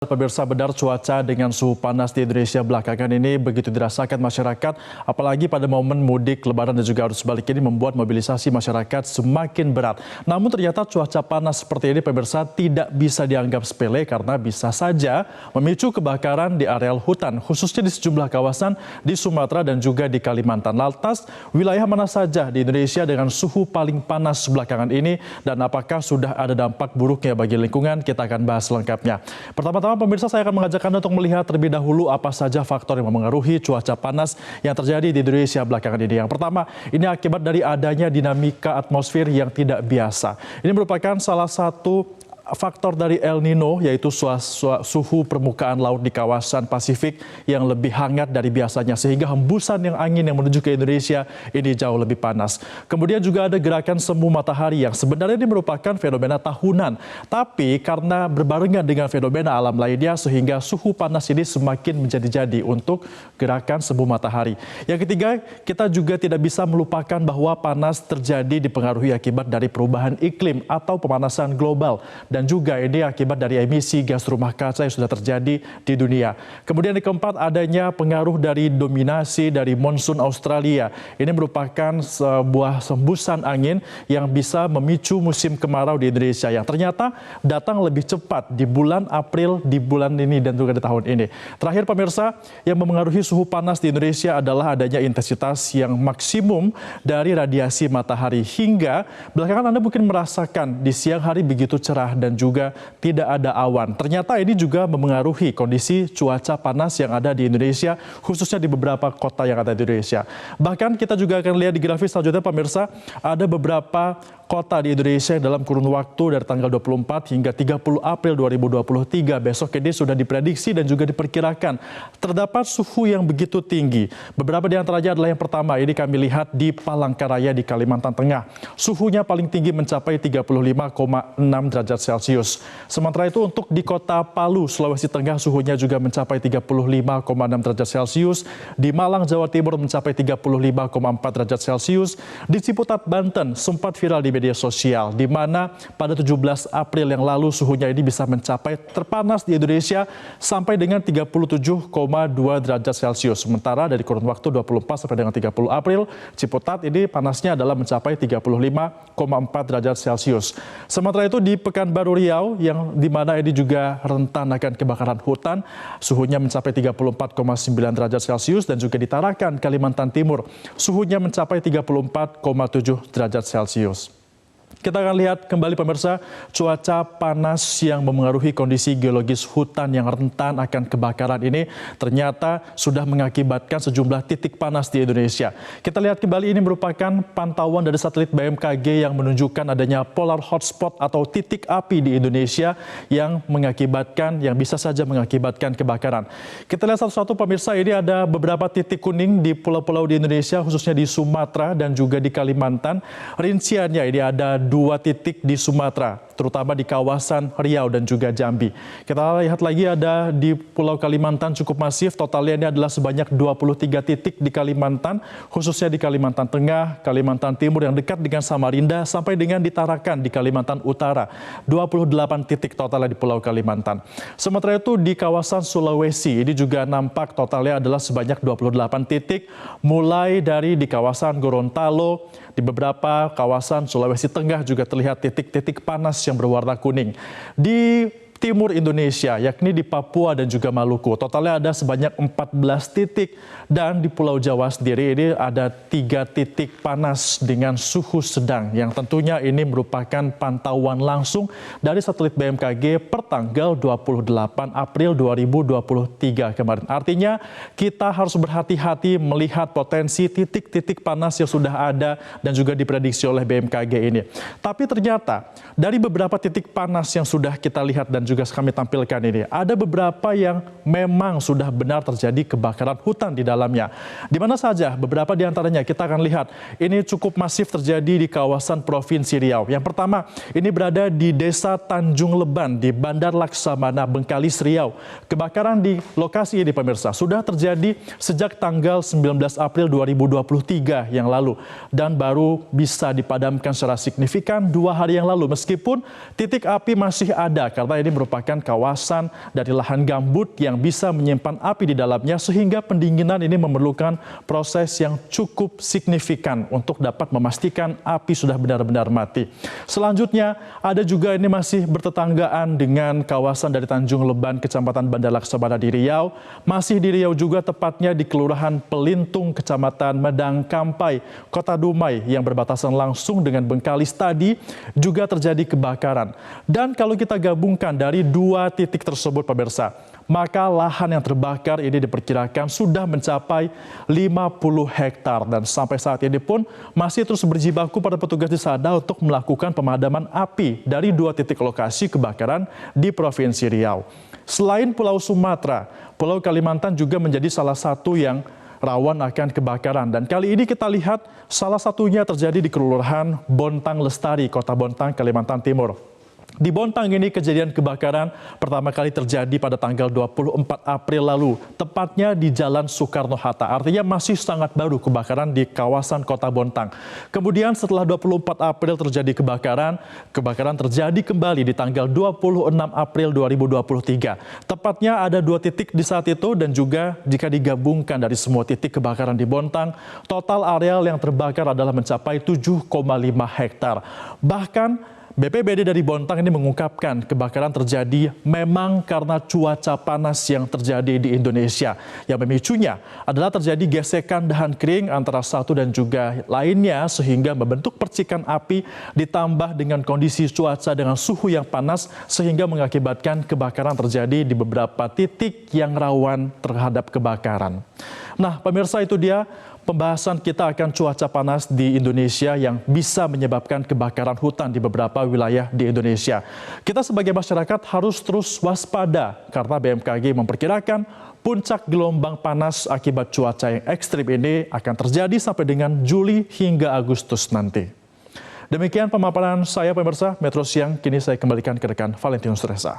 Pemirsa, benar cuaca dengan suhu panas di Indonesia belakangan ini begitu dirasakan masyarakat, apalagi pada momen mudik, lebaran dan juga arus balik ini membuat mobilisasi masyarakat semakin berat. Namun ternyata cuaca panas seperti ini, pemirsa, tidak bisa dianggap sepele karena bisa saja memicu kebakaran di areal hutan, khususnya di sejumlah kawasan di Sumatera dan juga di Kalimantan. Lantas, wilayah mana saja di Indonesia dengan suhu paling panas belakangan ini dan apakah sudah ada dampak buruknya bagi lingkungan? Kita akan bahas lengkapnya. Pertama-tama, pemirsa, saya akan mengajak Anda untuk melihat terlebih dahulu apa saja faktor yang memengaruhi cuaca panas yang terjadi di Indonesia belakangan ini. Yang pertama, ini akibat dari adanya dinamika atmosfer yang tidak biasa. Ini merupakan salah satu faktor dari El Nino, yaitu suhu permukaan laut di kawasan Pasifik yang lebih hangat dari biasanya, sehingga hembusan angin yang menuju ke Indonesia ini jauh lebih panas. Kemudian juga ada gerakan semu matahari yang sebenarnya ini merupakan fenomena tahunan, tapi karena berbarengan dengan fenomena alam lainnya sehingga suhu panas ini semakin menjadi-jadi untuk gerakan semu matahari. Yang ketiga, kita juga tidak bisa melupakan bahwa panas terjadi dipengaruhi akibat dari perubahan iklim atau pemanasan global, dan juga ini akibat dari emisi gas rumah kaca yang sudah terjadi di dunia. Kemudian yang keempat, adanya pengaruh dari dominasi dari monsun Australia. Ini merupakan sebuah hembusan angin yang bisa memicu musim kemarau di Indonesia yang ternyata datang lebih cepat di bulan April di bulan ini dan juga di tahun ini. Terakhir, pemirsa, yang memengaruhi suhu panas di Indonesia adalah adanya intensitas yang maksimum dari radiasi matahari, hingga belakangan Anda mungkin merasakan di siang hari begitu cerah dan juga tidak ada awan. Ternyata ini juga memengaruhi kondisi cuaca panas yang ada di Indonesia, khususnya di beberapa kota yang ada di Indonesia. Bahkan kita juga akan lihat di grafis selanjutnya, pemirsa, ada beberapa kota di Indonesia yang dalam kurun waktu dari tanggal 24 hingga 30 April 2023 besok ini sudah diprediksi dan juga diperkirakan terdapat suhu yang begitu tinggi. Beberapa di antaranya adalah yang pertama, ini kami lihat di Palangkaraya di Kalimantan Tengah. Suhunya paling tinggi mencapai 35,6 derajat Celcius. Sementara itu untuk di kota Palu, Sulawesi Tengah, suhunya juga mencapai 35,6 derajat Celcius. Di Malang, Jawa Timur mencapai 35,4 derajat Celcius. Di Ciputat, Banten sempat viral di media sosial, di mana pada 17 April yang lalu suhunya ini bisa mencapai terpanas di Indonesia sampai dengan 37,2 derajat Celcius. Sementara dari kurun waktu 24 sampai dengan 30 April, Ciputat ini panasnya adalah mencapai 35,4 derajat Celcius. Sementara itu di Pekanbaru Riau, yang dimana ini juga rentan akan kebakaran hutan, suhunya mencapai 34,9 derajat Celcius, dan juga di Tarakan, Kalimantan Timur, suhunya mencapai 34,7 derajat Celcius. Kita akan lihat kembali, pemirsa, cuaca panas yang memengaruhi kondisi geologis hutan yang rentan akan kebakaran ini ternyata sudah mengakibatkan sejumlah titik panas di Indonesia. Kita lihat kembali, ini merupakan pantauan dari satelit BMKG yang menunjukkan adanya polar hotspot atau titik api di Indonesia yang bisa saja mengakibatkan kebakaran. Kita lihat satu-satu, pemirsa, ini ada beberapa titik kuning di pulau-pulau di Indonesia, khususnya di Sumatera dan juga di Kalimantan. Rinciannya, ini ada 2 titik di Sumatera, terutama di kawasan Riau dan juga Jambi. Kita lihat lagi ada di Pulau Kalimantan cukup masif, totalnya ini adalah sebanyak 23 titik di Kalimantan, khususnya di Kalimantan Tengah, Kalimantan Timur yang dekat dengan Samarinda, sampai dengan di Tarakan di Kalimantan Utara. 28 titik totalnya di Pulau Kalimantan. Sementara itu di kawasan Sulawesi, ini juga nampak totalnya adalah sebanyak 28 titik, mulai dari di kawasan Gorontalo, di beberapa kawasan Sulawesi Tengah juga terlihat titik-titik panas yang berwarna kuning. Di timur Indonesia, yakni di Papua dan juga Maluku, totalnya ada sebanyak 14 titik. Dan di Pulau Jawa sendiri ini ada 3 titik panas dengan suhu sedang, yang tentunya ini merupakan pantauan langsung dari satelit BMKG per tanggal 28 April 2023 kemarin. Artinya kita harus berhati-hati melihat potensi titik-titik panas yang sudah ada dan juga diprediksi oleh BMKG ini. Tapi ternyata dari beberapa titik panas yang sudah kita lihat dan juga kami tampilkan ini, ada beberapa yang memang sudah benar terjadi kebakaran hutan di dalamnya. Di mana saja? Beberapa di antaranya kita akan lihat. Ini cukup masif terjadi di kawasan Provinsi Riau. Yang pertama, ini berada di Desa Tanjung Leban di Bandar Laksamana, Bengkalis, Riau. Kebakaran di lokasi ini, pemirsa, sudah terjadi sejak tanggal 19 April 2023 yang lalu dan baru bisa dipadamkan secara signifikan 2 hari yang lalu, meskipun titik api masih ada karena ini merupakan kawasan dari lahan gambut yang bisa menyimpan api di dalamnya sehingga pendinginan ini memerlukan proses yang cukup signifikan untuk dapat memastikan api sudah benar-benar mati. Selanjutnya ada juga ini masih bertetanggaan dengan kawasan dari Tanjung Leban, Kecamatan Banda Laksamana di Riau. Masih di Riau juga, tepatnya di Kelurahan Pelintung, Kecamatan Medang Kampai, Kota Dumai yang berbatasan langsung dengan Bengkalis tadi juga terjadi kebakaran. Dan kalau kita gabungkan dari dua titik tersebut pemirsa, maka lahan yang terbakar ini diperkirakan sudah mencapai 50 hektar dan sampai saat ini pun masih terus berjibaku pada petugas di sana untuk melakukan pemadaman api dari dua titik lokasi kebakaran di Provinsi Riau. Selain Pulau Sumatera, Pulau Kalimantan juga menjadi salah satu yang rawan akan kebakaran. Dan kali ini kita lihat salah satunya terjadi di Kelurahan Bontang Lestari, Kota Bontang, Kalimantan Timur. Di Bontang ini kejadian kebakaran pertama kali terjadi pada tanggal 24 April lalu, tepatnya di Jalan Soekarno-Hatta. Artinya masih sangat baru kebakaran di kawasan Kota Bontang. Kemudian setelah 24 April terjadi kebakaran terjadi kembali di tanggal 26 April 2023. Tepatnya ada dua titik di saat itu dan juga jika digabungkan dari semua titik kebakaran di Bontang, total areal yang terbakar adalah mencapai 7,5 hektar. Bahkan BPBD dari Bontang ini mengungkapkan kebakaran terjadi memang karena cuaca panas yang terjadi di Indonesia. Yang memicunya adalah terjadi gesekan dahan kering antara satu dan juga lainnya sehingga membentuk percikan api ditambah dengan kondisi cuaca dengan suhu yang panas sehingga mengakibatkan kebakaran terjadi di beberapa titik yang rawan terhadap kebakaran. Nah, pemirsa, itu dia pembahasan kita akan cuaca panas di Indonesia yang bisa menyebabkan kebakaran hutan di beberapa wilayah di Indonesia. Kita sebagai masyarakat harus terus waspada karena BMKG memperkirakan puncak gelombang panas akibat cuaca yang ekstrim ini akan terjadi sampai dengan Juli hingga Agustus nanti. Demikian pemaparan saya pemirsa Metro Siang, kini saya kembalikan ke rekan Valentinus Reza.